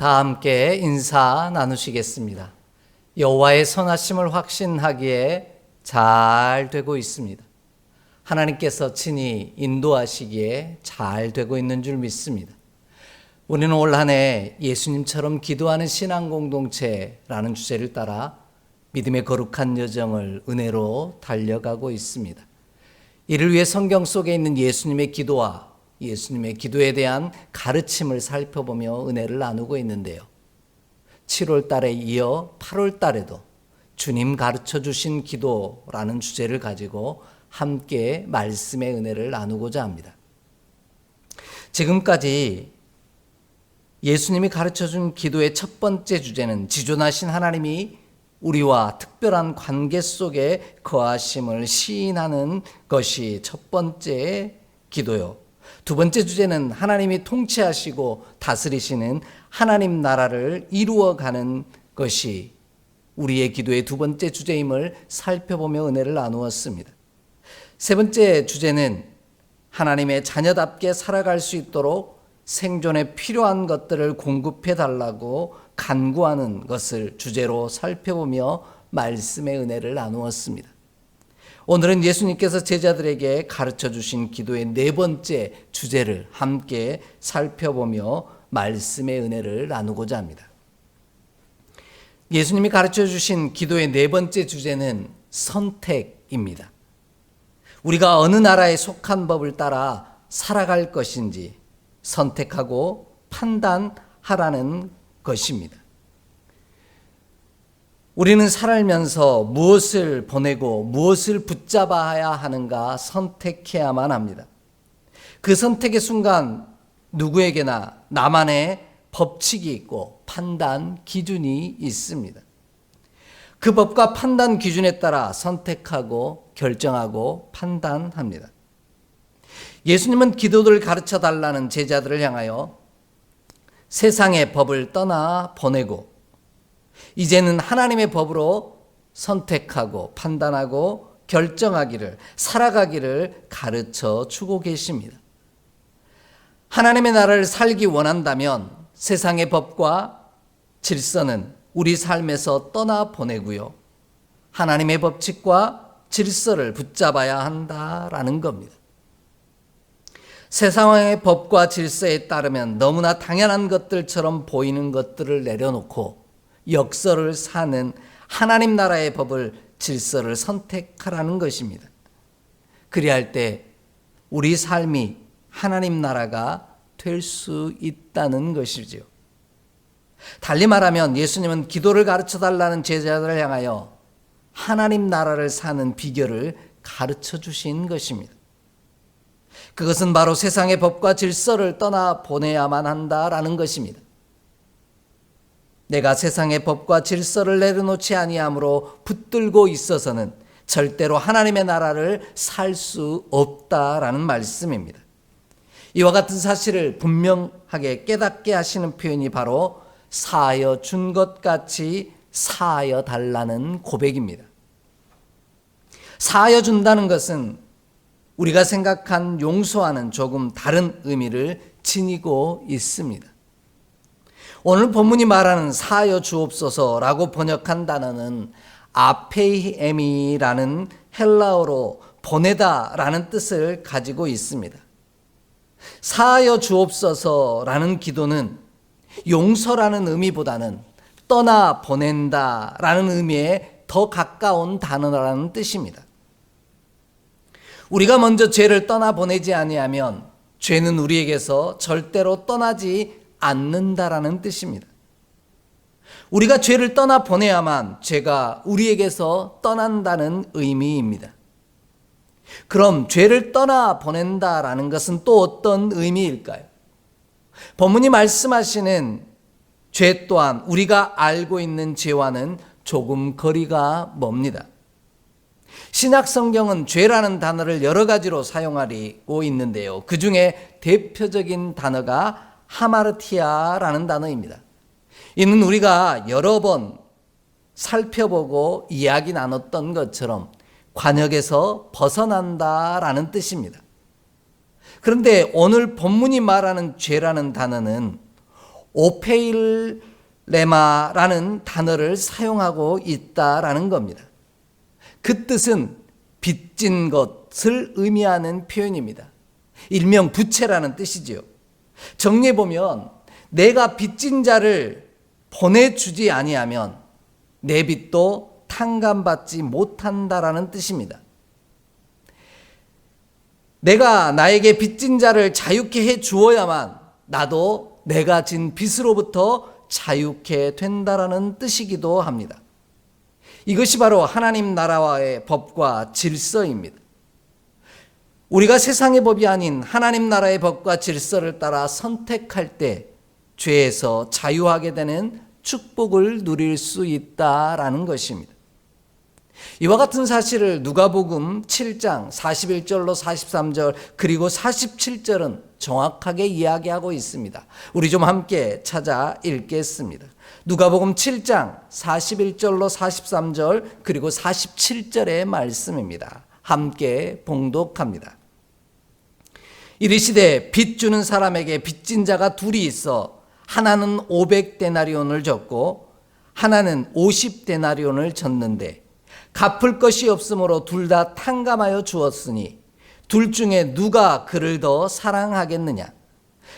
다 함께 인사 나누시겠습니다. 여호와의 선하심을 확신하기에 잘 되고 있습니다. 하나님께서 친히 인도하시기에 잘 되고 있는 줄 믿습니다. 우리는 올 한 해 예수님처럼 기도하는 신앙 공동체라는 주제를 따라 믿음의 거룩한 여정을 은혜로 달려가고 있습니다. 이를 위해 성경 속에 있는 예수님의 기도와 예수님의 기도에 대한 가르침을 살펴보며 은혜를 나누고 있는데요. 7월 달에 이어 8월 달에도 주님 가르쳐 주신 기도라는 주제를 가지고 함께 말씀의 은혜를 나누고자 합니다. 지금까지 예수님이 가르쳐 준 기도의 첫 번째 주제는 지존하신 하나님이 우리와 특별한 관계 속에 거하심을 시인하는 것이 첫 번째 기도요. 두 번째 주제는 하나님이 통치하시고 다스리시는 하나님 나라를 이루어가는 것이 우리의 기도의 두 번째 주제임을 살펴보며 은혜를 나누었습니다. 세 번째 주제는 하나님의 자녀답게 살아갈 수 있도록 생존에 필요한 것들을 공급해 달라고 간구하는 것을 주제로 살펴보며 말씀의 은혜를 나누었습니다. 오늘은 예수님께서 제자들에게 가르쳐 주신 기도의 네 번째 주제를 함께 살펴보며 말씀의 은혜를 나누고자 합니다. 예수님이 가르쳐 주신 기도의 네 번째 주제는 선택입니다. 우리가 어느 나라에 속한 법을 따라 살아갈 것인지 선택하고 판단하라는 것입니다. 우리는 살면서 무엇을 보내고 무엇을 붙잡아야 하는가 선택해야만 합니다. 그 선택의 순간 누구에게나 나만의 법칙이 있고 판단 기준이 있습니다. 그 법과 판단 기준에 따라 선택하고 결정하고 판단합니다. 예수님은 기도를 가르쳐 달라는 제자들을 향하여 세상의 법을 떠나 보내고 이제는 하나님의 법으로 선택하고 판단하고 결정하기를, 살아가기를 가르쳐 주고 계십니다. 하나님의 나라를 살기 원한다면 세상의 법과 질서는 우리 삶에서 떠나 보내고요. 하나님의 법칙과 질서를 붙잡아야 한다라는 겁니다. 세상의 법과 질서에 따르면 너무나 당연한 것들처럼 보이는 것들을 내려놓고 역설을 사는 하나님 나라의 법을 질서를 선택하라는 것입니다. 그리할 때 우리 삶이 하나님 나라가 될 수 있다는 것이죠. 달리 말하면 예수님은 기도를 가르쳐 달라는 제자들을 향하여 하나님 나라를 사는 비결을 가르쳐 주신 것입니다. 그것은 바로 세상의 법과 질서를 떠나 보내야만 한다라는 것입니다. 내가 세상의 법과 질서를 내려놓지 아니함으로 붙들고 있어서는 절대로 하나님의 나라를 살 수 없다라는 말씀입니다. 이와 같은 사실을 분명하게 깨닫게 하시는 표현이 바로 사하여 준 것 같이 사하여 달라는 고백입니다. 사하여 준다는 것은 우리가 생각한 용서하는 조금 다른 의미를 지니고 있습니다. 오늘 본문이 말하는 사하여 주옵소서라고 번역한 단어는 아페이엠이라는 헬라어로 보내다라는 뜻을 가지고 있습니다. 사하여 주옵소서라는 기도는 용서라는 의미보다는 떠나 보낸다라는 의미에 더 가까운 단어라는 뜻입니다. 우리가 먼저 죄를 떠나보내지 아니하면 죄는 우리에게서 절대로 떠나지 않는다라는 뜻입니다. 우리가 죄를 떠나보내야만 죄가 우리에게서 떠난다는 의미입니다. 그럼 죄를 떠나보낸다라는 것은 또 어떤 의미일까요? 본문이 말씀하시는 죄 또한 우리가 알고 있는 죄와는 조금 거리가 멉니다. 신약 성경은 죄라는 단어를 여러 가지로 사용하고 있는데요. 그 중에 대표적인 단어가 하마르티아라는 단어입니다. 이는 우리가 여러 번 살펴보고 이야기 나눴던 것처럼 관역에서 벗어난다라는 뜻입니다. 그런데 오늘 본문이 말하는 죄라는 단어는 오페일레마라는 단어를 사용하고 있다라는 겁니다. 그 뜻은 빚진 것을 의미하는 표현입니다. 일명 부채라는 뜻이지요. 정리해 보면 내가 빚진 자를 보내주지 아니하면 내 빚도 탕감받지 못한다라는 뜻입니다. 내가 나에게 빚진 자를 자유케 해 주어야만 나도 내가 진 빚으로부터 자유케 된다라는 뜻이기도 합니다. 이것이 바로 하나님 나라와의 법과 질서입니다. 우리가 세상의 법이 아닌 하나님 나라의 법과 질서를 따라 선택할 때 죄에서 자유하게 되는 축복을 누릴 수 있다라는 것입니다. 이와 같은 사실을 누가복음 7장 41절로 43절 그리고 47절은 정확하게 이야기하고 있습니다. 우리 좀 함께 찾아 읽겠습니다. 누가복음 7장 41절로 43절 그리고 47절의 말씀입니다. 함께 봉독합니다. 이르시되 빚 주는 사람에게 빚진 자가 둘이 있어 하나는 500데나리온을 졌고 하나는 50데나리온을 졌는데 갚을 것이 없으므로 둘 다 탕감하여 주었으니 둘 중에 누가 그를 더 사랑하겠느냐?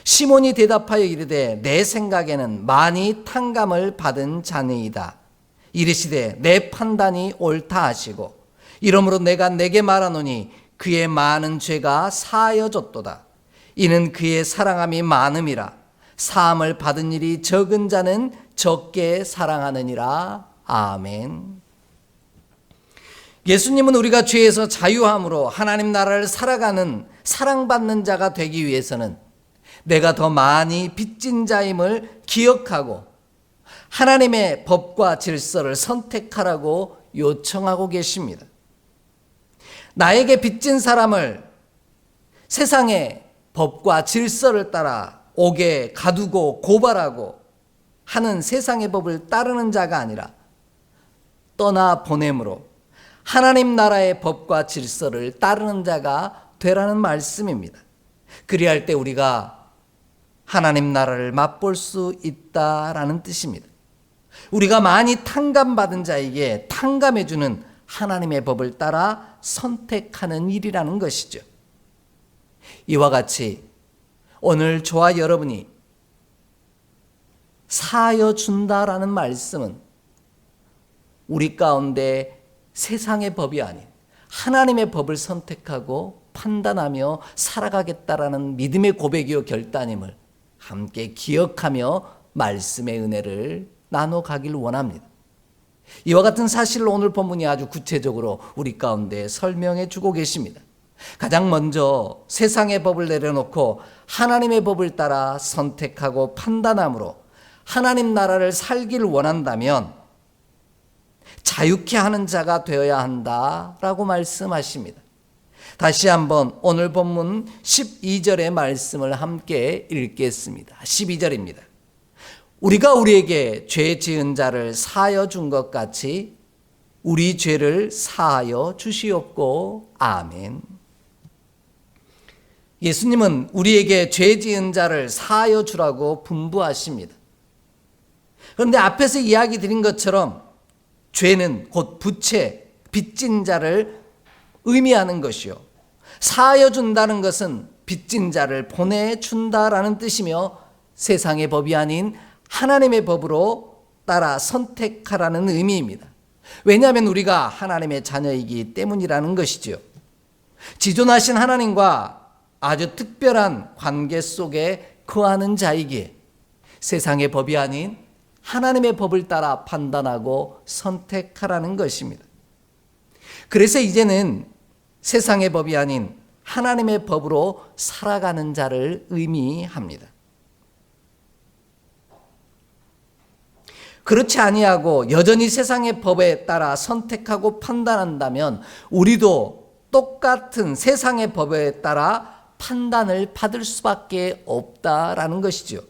시몬이 대답하여 이르되 내 생각에는 많이 탕감을 받은 자니이다. 이르시되 내 판단이 옳다 하시고 이러므로 내가 내게 말하노니 그의 많은 죄가 사하여졌도다. 이는 그의 사랑함이 많음이라. 사함을 받은 일이 적은 자는 적게 사랑하느니라. 아멘. 예수님은 우리가 죄에서 자유함으로 하나님 나라를 살아가는 사랑받는 자가 되기 위해서는 내가 더 많이 빚진 자임을 기억하고 하나님의 법과 질서를 선택하라고 요청하고 계십니다. 나에게 빚진 사람을 세상의 법과 질서를 따라 옥에 가두고 고발하고 하는 세상의 법을 따르는 자가 아니라 떠나 보냄으로 하나님 나라의 법과 질서를 따르는 자가 되라는 말씀입니다. 그리할 때 우리가 하나님 나라를 맛볼 수 있다라는 뜻입니다. 우리가 많이 탕감받은 자에게 탕감해주는 하나님의 법을 따라 선택하는 일이라는 것이죠. 이와 같이 오늘 저와 여러분이 사하여 준다라는 말씀은 우리 가운데 세상의 법이 아닌 하나님의 법을 선택하고 판단하며 살아가겠다라는 믿음의 고백이요 결단임을 함께 기억하며 말씀의 은혜를 나눠가길 원합니다. 이와 같은 사실을 오늘 본문이 아주 구체적으로 우리 가운데 설명해 주고 계십니다. 가장 먼저 세상의 법을 내려놓고 하나님의 법을 따라 선택하고 판단함으로 하나님 나라를 살기를 원한다면 자유케 하는 자가 되어야 한다라고 말씀하십니다. 다시 한번 오늘 본문 12절의 말씀을 함께 읽겠습니다. 12절입니다. 우리가 우리에게 죄 지은 자를 사하여 준 것 같이 우리 죄를 사하여 주시옵고 아멘. 예수님은 우리에게 죄 지은 자를 사하여 주라고 분부하십니다. 그런데 앞에서 이야기 드린 것처럼 죄는 곧 부채, 빚진 자를 의미하는 것이요. 사하여 준다는 것은 빚진 자를 보내준다라는 뜻이며 세상의 법이 아닌 하나님의 법으로 따라 선택하라는 의미입니다. 왜냐하면 우리가 하나님의 자녀이기 때문이라는 것이죠. 지존하신 하나님과 아주 특별한 관계 속에 거하는 자이기에 세상의 법이 아닌 하나님의 법을 따라 판단하고 선택하라는 것입니다. 그래서 이제는 세상의 법이 아닌 하나님의 법으로 살아가는 자를 의미합니다. 그렇지 아니하고 여전히 세상의 법에 따라 선택하고 판단한다면 우리도 똑같은 세상의 법에 따라 판단을 받을 수밖에 없다라는 것이죠.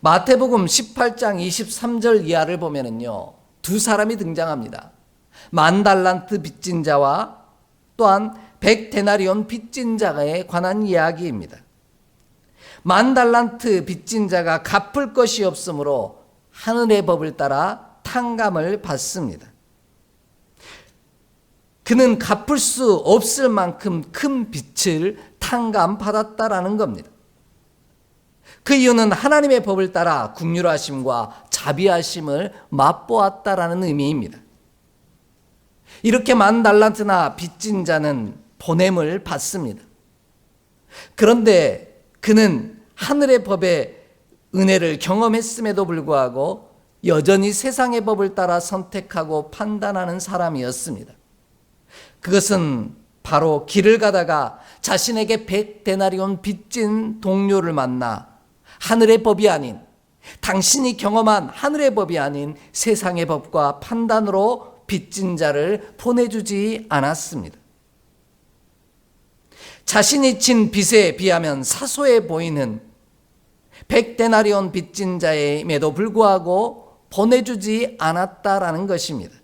마태복음 18장 23절 이하를 보면은요, 두 사람이 등장합니다. 10,000달란트 빚진 자와 또한 100데나리온 빚진 자에 관한 이야기입니다. 10,000달란트 빚진 자가 갚을 것이 없으므로 하늘의 법을 따라 탕감을 받습니다. 그는 갚을 수 없을 만큼 큰 빚을 탕감받았다라는 겁니다. 그 이유는 하나님의 법을 따라 긍휼하심과 자비하심을 맛보았다라는 의미입니다. 이렇게 10,000달란트나 빚진 자는 보냄을 받습니다. 그런데 그는 하늘의 법의 은혜를 경험했음에도 불구하고 여전히 세상의 법을 따라 선택하고 판단하는 사람이었습니다. 그것은 바로 길을 가다가 자신에게 100데나리온 빚진 동료를 만나 하늘의 법이 아닌, 당신이 경험한 하늘의 법이 아닌 세상의 법과 판단으로 빚진 자를 보내주지 않았습니다. 자신이 진 빚에 비하면 사소해 보이는 100데나리온 빚진 자임에도 불구하고 보내주지 않았다라는 것입니다.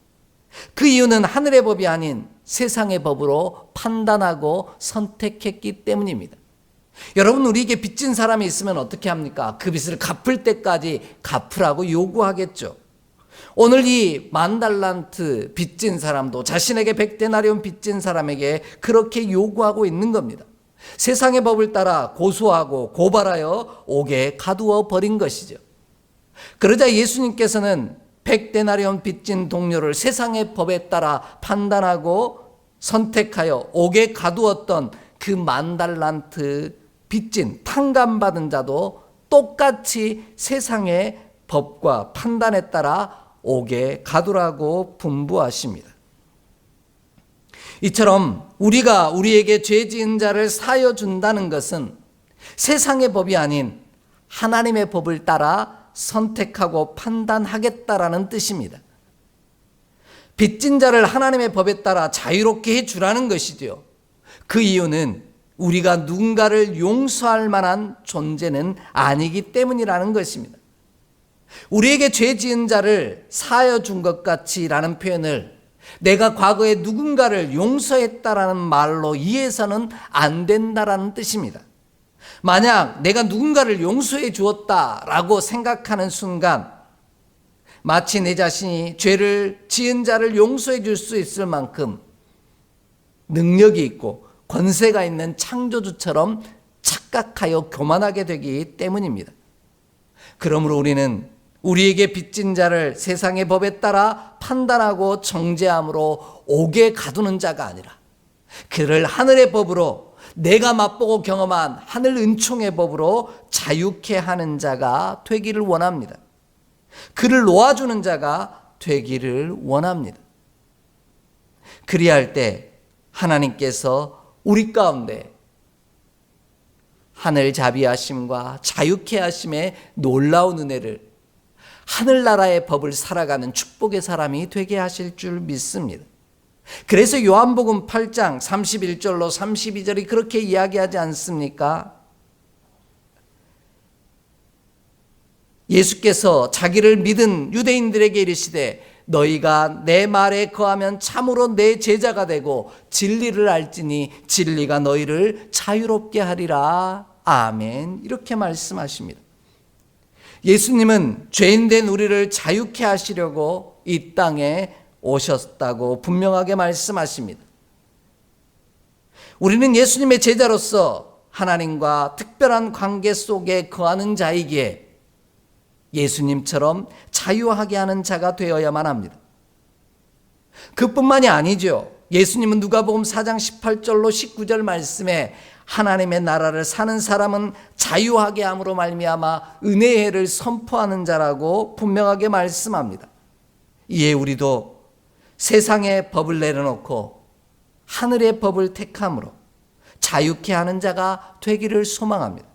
그 이유는 하늘의 법이 아닌 세상의 법으로 판단하고 선택했기 때문입니다. 여러분, 우리에게 빚진 사람이 있으면 어떻게 합니까? 그 빚을 갚을 때까지 갚으라고 요구하겠죠. 오늘 이 10,000달란트 빚진 사람도 자신에게 100데나리온 빚진 사람에게 그렇게 요구하고 있는 겁니다. 세상의 법을 따라 고소하고 고발하여 옥에 가두어 버린 것이죠. 그러자 예수님께서는 100데나리온 빚진 동료를 세상의 법에 따라 판단하고 선택하여 옥에 가두었던 그 10,000달란트 빚진 탕감받은 자도 똑같이 세상의 법과 판단에 따라 옥에 가두라고 분부하십니다. 이처럼 우리가 우리에게 죄 지은 자를 사하여 준다는 것은 세상의 법이 아닌 하나님의 법을 따라 선택하고 판단하겠다라는 뜻입니다. 빚진 자를 하나님의 법에 따라 자유롭게 해주라는 것이죠. 그 이유는 우리가 누군가를 용서할 만한 존재는 아니기 때문이라는 것입니다. 우리에게 죄 지은 자를 사하여 준 것 같이 라는 표현을 내가 과거에 누군가를 용서했다라는 말로 이해해서는 안 된다라는 뜻입니다. 만약 내가 누군가를 용서해 주었다라고 생각하는 순간 마치 내 자신이 죄를 지은 자를 용서해 줄 수 있을 만큼 능력이 있고 권세가 있는 창조주처럼 착각하여 교만하게 되기 때문입니다. 그러므로 우리는 우리에게 빚진 자를 세상의 법에 따라 판단하고 정죄함으로 옥에 가두는 자가 아니라 그를 하늘의 법으로, 내가 맛보고 경험한 하늘 은총의 법으로 자유케 하는 자가 되기를 원합니다. 그를 놓아주는 자가 되기를 원합니다. 그리할 때 하나님께서 우리 가운데 하늘 자비하심과 자유케 하심의 놀라운 은혜를, 하늘나라의 법을 살아가는 축복의 사람이 되게 하실 줄 믿습니다. 그래서 요한복음 8장 31절로 32절이 그렇게 이야기하지 않습니까? 예수께서 자기를 믿은 유대인들에게 이르시되 너희가 내 말에 거하면 참으로 내 제자가 되고 진리를 알지니 진리가 너희를 자유롭게 하리라. 아멘. 이렇게 말씀하십니다. 예수님은 죄인된 우리를 자유케 하시려고 이 땅에 오셨다고 분명하게 말씀하십니다. 우리는 예수님의 제자로서 하나님과 특별한 관계 속에 거하는 자이기에 예수님처럼 자유하게 하는 자가 되어야만 합니다. 그뿐만이 아니죠. 예수님은 누가복음 4장 18절로 19절 말씀에 하나님의 나라를 사는 사람은 자유하게 함으로 말미암아 은혜의 해를 선포하는 자라고 분명하게 말씀합니다. 이에 우리도 세상의 법을 내려놓고 하늘의 법을 택함으로 자유케 하는 자가 되기를 소망합니다.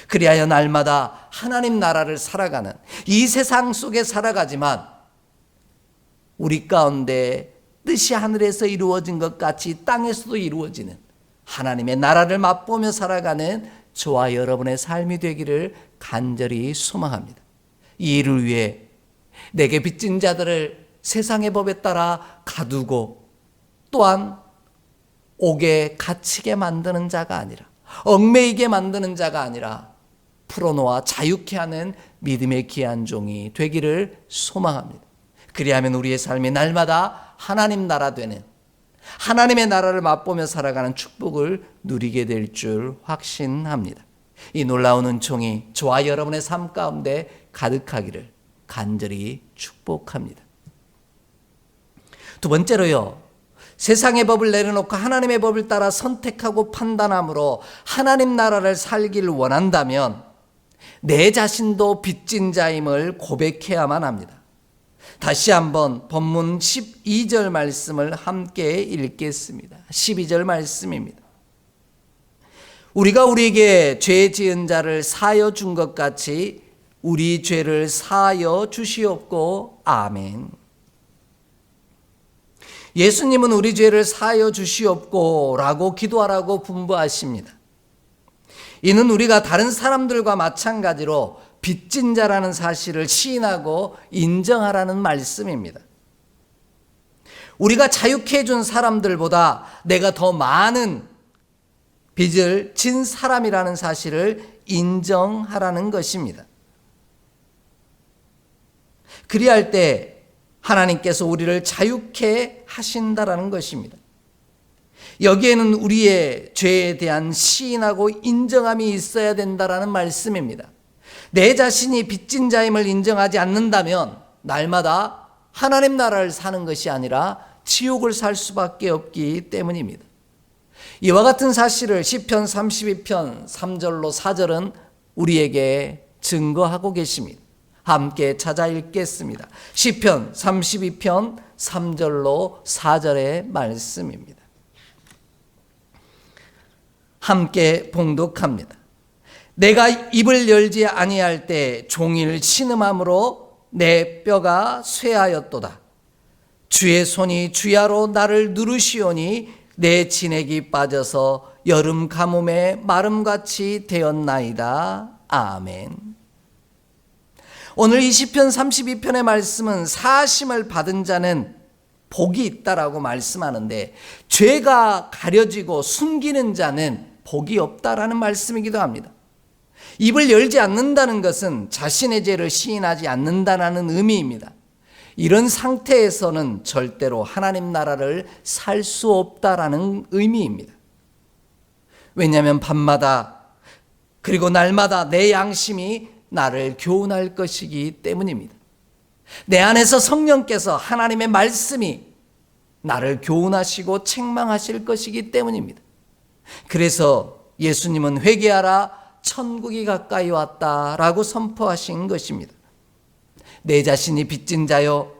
그리하여 날마다 하나님 나라를 살아가는 이 세상 속에 살아가지만 우리 가운데 뜻이 하늘에서 이루어진 것 같이 땅에서도 이루어지는 하나님의 나라를 맛보며 살아가는 저와 여러분의 삶이 되기를 간절히 소망합니다. 이 일을 위해 내게 빚진 자들을 세상의 법에 따라 가두고 또한 옥에 갇히게 만드는 자가 아니라 얽매이게 만드는 자가 아니라 풀어놓아 자유케 하는 믿음의 귀한 종이 되기를 소망합니다. 그리하면 우리의 삶이 날마다 하나님 나라 되는, 하나님의 나라를 맛보며 살아가는 축복을 누리게 될 줄 확신합니다. 이 놀라운 은총이 저와 여러분의 삶 가운데 가득하기를 간절히 축복합니다. 두 번째로요, 세상의 법을 내려놓고 하나님의 법을 따라 선택하고 판단함으로 하나님 나라를 살기를 원한다면 내 자신도 빚진 자임을 고백해야만 합니다. 다시 한번 본문 12절 말씀을 함께 읽겠습니다. 12절 말씀입니다. 우리가 우리에게 죄 지은 자를 사하여 준 것 같이 우리 죄를 사하여 주시옵고. 아멘. 예수님은 우리 죄를 사하여 주시옵고 라고 기도하라고 분부하십니다. 이는 우리가 다른 사람들과 마찬가지로 빚진 자라는 사실을 시인하고 인정하라는 말씀입니다. 우리가 자유케 해준 사람들보다 내가 더 많은 빚을 진 사람이라는 사실을 인정하라는 것입니다. 그리할 때 하나님께서 우리를 자유케 하신다라는 것입니다. 여기에는 우리의 죄에 대한 시인하고 인정함이 있어야 된다라는 말씀입니다. 내 자신이 빚진 자임을 인정하지 않는다면 날마다 하나님 나라를 사는 것이 아니라 지옥을 살 수밖에 없기 때문입니다. 이와 같은 사실을 시편 32편 3절로 4절은 우리에게 증거하고 계십니다. 함께 찾아 읽겠습니다. 시편 32편 3절로 4절의 말씀입니다. 함께 봉독합니다. 내가 입을 열지 아니할 때 종일 신음함으로 내 뼈가 쇠하였도다. 주의 손이 주야로 나를 누르시오니 내 진액이 빠져서 여름 가뭄에 마름같이 되었나이다. 아멘. 오늘 이 시편 32편의 말씀은 사하심을 받은 자는 복이 있다라고 말씀하는데 죄가 가려지고 숨기는 자는 복이 없다라는 말씀이기도 합니다. 입을 열지 않는다는 것은 자신의 죄를 시인하지 않는다는 의미입니다. 이런 상태에서는 절대로 하나님 나라를 살 수 없다라는 의미입니다. 왜냐하면 밤마다 그리고 날마다 내 양심이 나를 교훈할 것이기 때문입니다. 내 안에서 성령께서 하나님의 말씀이 나를 교훈하시고 책망하실 것이기 때문입니다. 그래서 예수님은 회개하라 천국이 가까이 왔다라고 선포하신 것입니다. 내 자신이 빚진 자여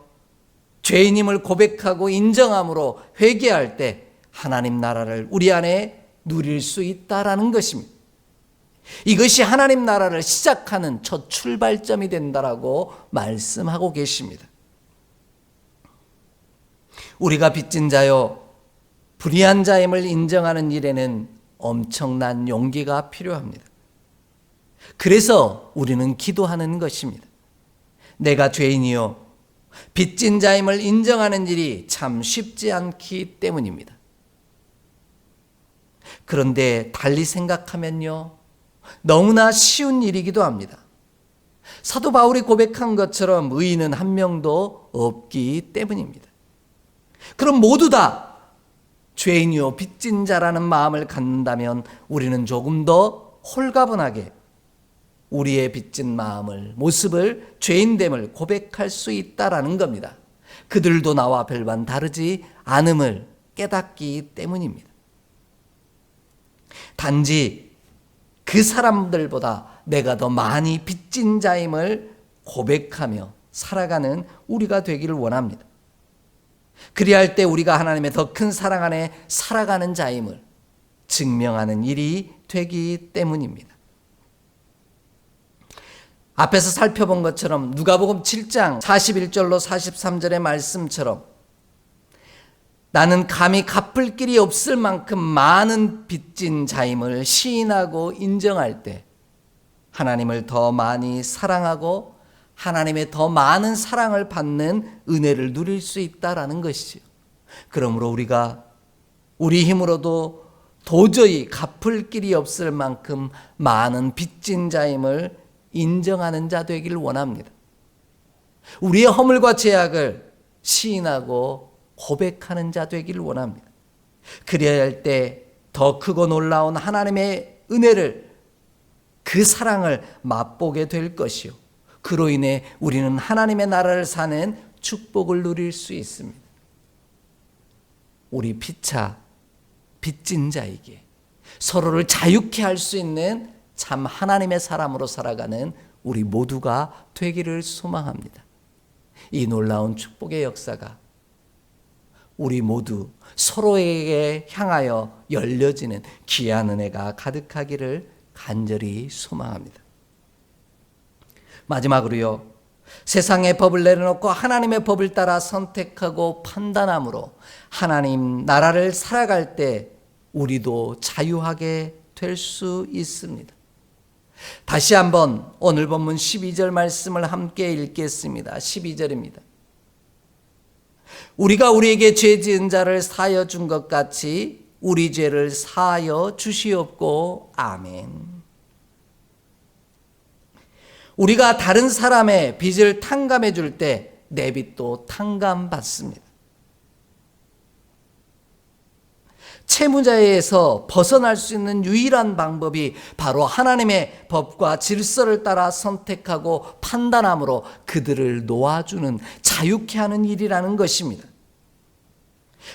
죄인임을 고백하고 인정함으로 회개할 때 하나님 나라를 우리 안에 누릴 수 있다라는 것입니다. 이것이 하나님 나라를 시작하는 첫 출발점이 된다라고 말씀하고 계십니다. 우리가 빚진 자여 불의한 자임을 인정하는 일에는 엄청난 용기가 필요합니다. 그래서 우리는 기도하는 것입니다. 내가 죄인이요 빚진 자임을 인정하는 일이 참 쉽지 않기 때문입니다. 그런데 달리 생각하면요 너무나 쉬운 일이기도 합니다. 사도 바울이 고백한 것처럼 의인은 한 명도 없기 때문입니다. 그럼 모두 다 죄인이요 빚진 자라는 마음을 갖는다면 우리는 조금 더 홀가분하게 우리의 빚진 마음을, 모습을, 죄인됨을 고백할 수 있다라는 겁니다. 그들도 나와 별반 다르지 않음을 깨닫기 때문입니다. 단지 그 사람들보다 내가 더 많이 빚진 자임을 고백하며 살아가는 우리가 되기를 원합니다. 그리할 때 우리가 하나님의 더 큰 사랑 안에 살아가는 자임을 증명하는 일이 되기 때문입니다. 앞에서 살펴본 것처럼 누가복음 7장 41절로 43절의 말씀처럼 나는 감히 갚을 길이 없을 만큼 많은 빚진 자임을 시인하고 인정할 때 하나님을 더 많이 사랑하고 하나님의 더 많은 사랑을 받는 은혜를 누릴 수 있다라는 것이죠. 그러므로 우리가 우리 힘으로도 도저히 갚을 길이 없을 만큼 많은 빚진 자임을 인정하는 자 되기를 원합니다. 우리의 허물과 죄악을 시인하고 고백하는 자 되기를 원합니다. 그래야 할 때 더 크고 놀라운 하나님의 은혜를, 그 사랑을 맛보게 될 것이요, 그로 인해 우리는 하나님의 나라를 사는 축복을 누릴 수 있습니다. 우리 피차 빚진 자에게 서로를 자유케 할 수 있는 참 하나님의 사람으로 살아가는 우리 모두가 되기를 소망합니다. 이 놀라운 축복의 역사가 우리 모두 서로에게 향하여 열려지는 귀한 은혜가 가득하기를 간절히 소망합니다. 마지막으로요, 세상의 법을 내려놓고 하나님의 법을 따라 선택하고 판단함으로 하나님 나라를 살아갈 때 우리도 자유하게 될 수 있습니다. 다시 한번 오늘 본문 12절 말씀을 함께 읽겠습니다. 12절입니다. 우리가 우리에게 죄 지은 자를 사하여 준 것 같이 우리 죄를 사하여 주시옵고. 아멘. 우리가 다른 사람의 빚을 탕감해 줄 때 내 빚도 탕감받습니다. 채무자에서 벗어날 수 있는 유일한 방법이 바로 하나님의 법과 질서를 따라 선택하고 판단함으로 그들을 놓아주는, 자유케 하는 일이라는 것입니다.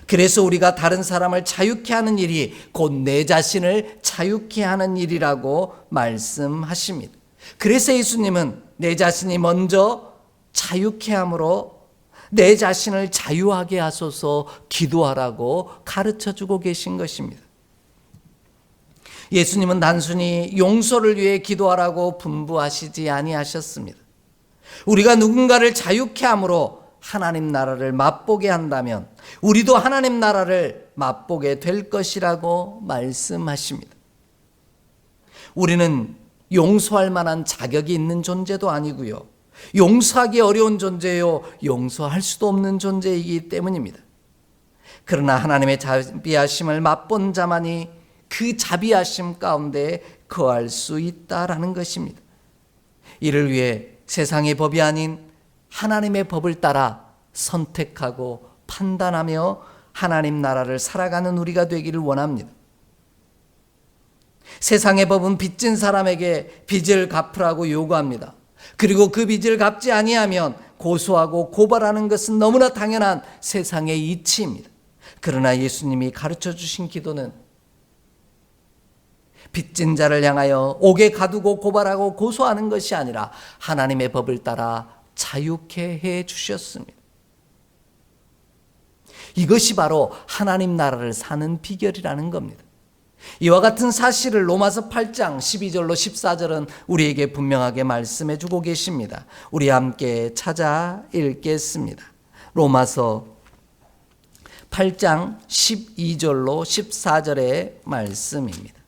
그래서 우리가 다른 사람을 자유케 하는 일이 곧 내 자신을 자유케 하는 일이라고 말씀하십니다. 그래서 예수님은 내 자신이 먼저 자유케 함으로 내 자신을 자유하게 하소서 기도하라고 가르쳐주고 계신 것입니다. 예수님은 단순히 용서를 위해 기도하라고 분부하시지 아니하셨습니다. 우리가 누군가를 자유케 함으로 하나님 나라를 맛보게 한다면 우리도 하나님 나라를 맛보게 될 것이라고 말씀하십니다. 우리는 용서할 만한 자격이 있는 존재도 아니고요, 용서하기 어려운 존재요, 용서할 수도 없는 존재이기 때문입니다. 그러나 하나님의 자비하심을 맛본 자만이 그 자비하심 가운데 거할 수 있다라는 것입니다. 이를 위해 세상의 법이 아닌 하나님의 법을 따라 선택하고 판단하며 하나님 나라를 살아가는 우리가 되기를 원합니다. 세상의 법은 빚진 사람에게 빚을 갚으라고 요구합니다. 그리고 그 빚을 갚지 아니하면 고소하고 고발하는 것은 너무나 당연한 세상의 이치입니다. 그러나 예수님이 가르쳐 주신 기도는 빚진 자를 향하여 옥에 가두고 고발하고 고소하는 것이 아니라 하나님의 법을 따라 자유케 해 주셨습니다. 이것이 바로 하나님 나라를 사는 비결이라는 겁니다. 이와 같은 사실을 로마서 8장 12절로 14절은 우리에게 분명하게 말씀해 주고 계십니다. 우리 함께 찾아 읽겠습니다. 로마서 8장 12절로 14절의 말씀입니다.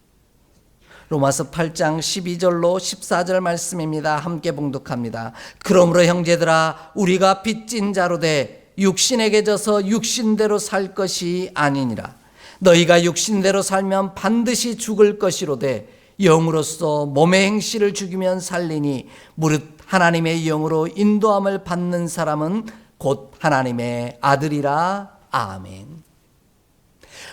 로마서 8장 12절로 14절 말씀입니다. 함께 봉독합니다. 그러므로 형제들아, 우리가 빚진 자로 돼 육신에게 져서 육신대로 살 것이 아니니라. 너희가 육신대로 살면 반드시 죽을 것이로되 영으로서 몸의 행실을 죽이면 살리니 무릇 하나님의 영으로 인도함을 받는 사람은 곧 하나님의 아들이라. 아멘.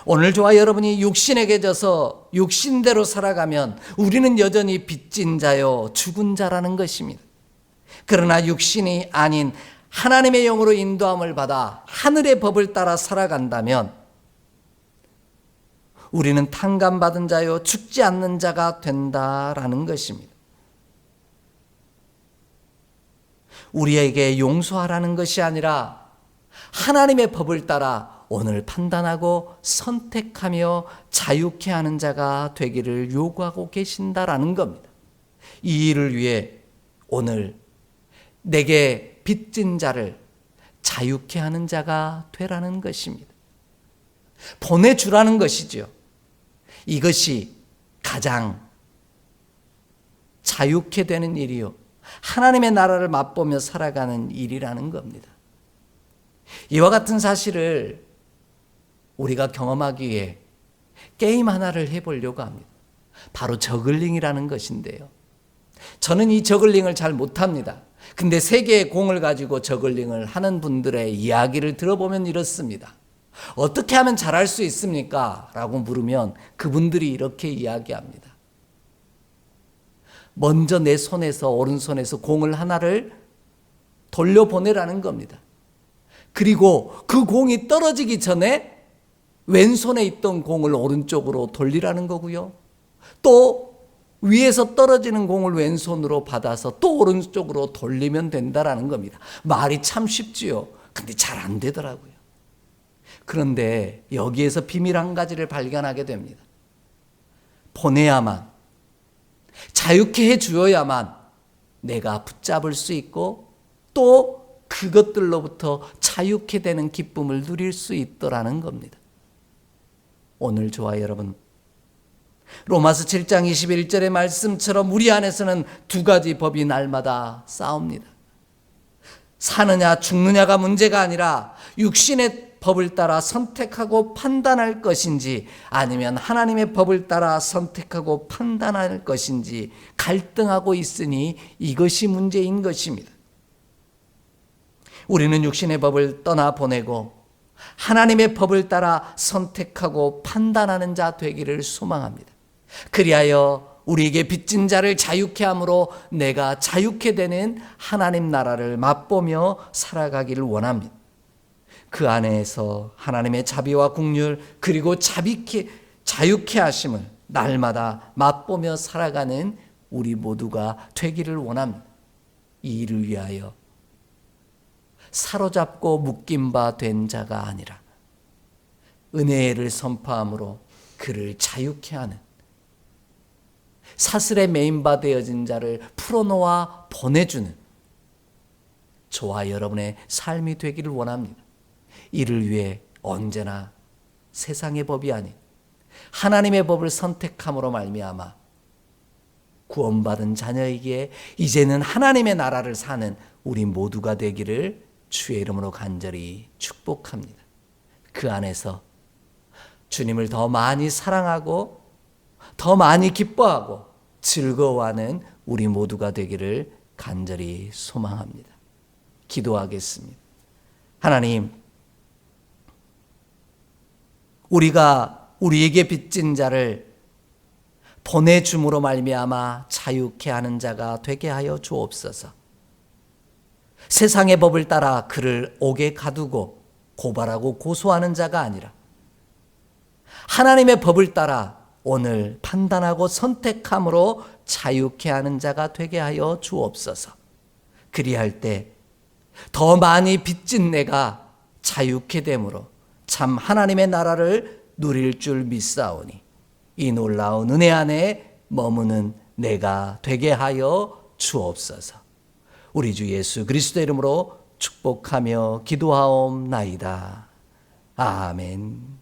오늘 저와 여러분이 육신에게 져서 육신대로 살아가면 우리는 여전히 빚진 자요, 죽은 자라는 것입니다. 그러나 육신이 아닌 하나님의 영으로 인도함을 받아 하늘의 법을 따라 살아간다면 우리는 탕감받은 자요, 죽지 않는 자가 된다라는 것입니다. 우리에게 용서하라는 것이 아니라 하나님의 법을 따라 오늘 판단하고 선택하며 자유케 하는 자가 되기를 요구하고 계신다라는 겁니다. 이 일을 위해 오늘 내게 빚진 자를 자유케 하는 자가 되라는 것입니다. 보내주라는 것이죠. 이것이 가장 자유케 되는 일이요, 하나님의 나라를 맛보며 살아가는 일이라는 겁니다. 이와 같은 사실을 우리가 경험하기 위해 게임 하나를 해보려고 합니다. 바로 저글링이라는 것인데요. 저는 이 저글링을 잘 못합니다. 근데 세 개의 공을 가지고 저글링을 하는 분들의 이야기를 들어보면 이렇습니다. 어떻게 하면 잘할 수 있습니까? 라고 물으면 그분들이 이렇게 이야기합니다. 먼저 내 손에서, 오른손에서 공을 하나를 돌려보내라는 겁니다. 그리고 그 공이 떨어지기 전에 왼손에 있던 공을 오른쪽으로 돌리라는 거고요. 또 위에서 떨어지는 공을 왼손으로 받아서 또 오른쪽으로 돌리면 된다라는 겁니다. 말이 참 쉽지요. 근데 잘 안 되더라고요. 그런데 여기에서 비밀 한 가지를 발견하게 됩니다. 보내야만, 자유케 해주어야만 내가 붙잡을 수 있고 또 그것들로부터 자유케 되는 기쁨을 누릴 수 있더라는 겁니다. 오늘 저와 여러분, 로마서 7장 21절의 말씀처럼 우리 안에서는 두 가지 법이 날마다 싸웁니다. 사느냐 죽느냐가 문제가 아니라 육신의 법을 따라 선택하고 판단할 것인지 아니면 하나님의 법을 따라 선택하고 판단할 것인지 갈등하고 있으니 이것이 문제인 것입니다. 우리는 육신의 법을 떠나보내고 하나님의 법을 따라 선택하고 판단하는 자 되기를 소망합니다. 그리하여 우리에게 빚진 자를 자유케 함으로 내가 자유케 되는 하나님 나라를 맛보며 살아가기를 원합니다. 그 안에서 하나님의 자비와 긍휼 그리고 자유케 하심을 날마다 맛보며 살아가는 우리 모두가 되기를 원합니다. 이 일을 위하여 사로잡고 묶인 바 된 자가 아니라 은혜를 선포함으로 그를 자유케 하는 사슬에 매인 바 되어진 자를 풀어놓아 보내주는 저와 여러분의 삶이 되기를 원합니다. 이를 위해 언제나 세상의 법이 아닌 하나님의 법을 선택함으로 말미암아 구원받은 자녀에게 이제는 하나님의 나라를 사는 우리 모두가 되기를 주의 이름으로 간절히 축복합니다. 그 안에서 주님을 더 많이 사랑하고 더 많이 기뻐하고 즐거워하는 우리 모두가 되기를 간절히 소망합니다. 기도하겠습니다. 하나님, 우리가 우리에게 빚진 자를 보내줌으로 말미암아 자유케 하는 자가 되게 하여 주옵소서. 세상의 법을 따라 그를 옥에 가두고 고발하고 고소하는 자가 아니라 하나님의 법을 따라 오늘 판단하고 선택함으로 자유케 하는 자가 되게 하여 주옵소서. 그리할 때 더 많이 빚진 내가 자유케 되므로 참 하나님의 나라를 누릴 줄 믿사오니 이 놀라운 은혜 안에 머무는 내가 되게 하여 주옵소서. 우리 주 예수 그리스도의 이름으로 축복하며 기도하옵나이다. 아멘.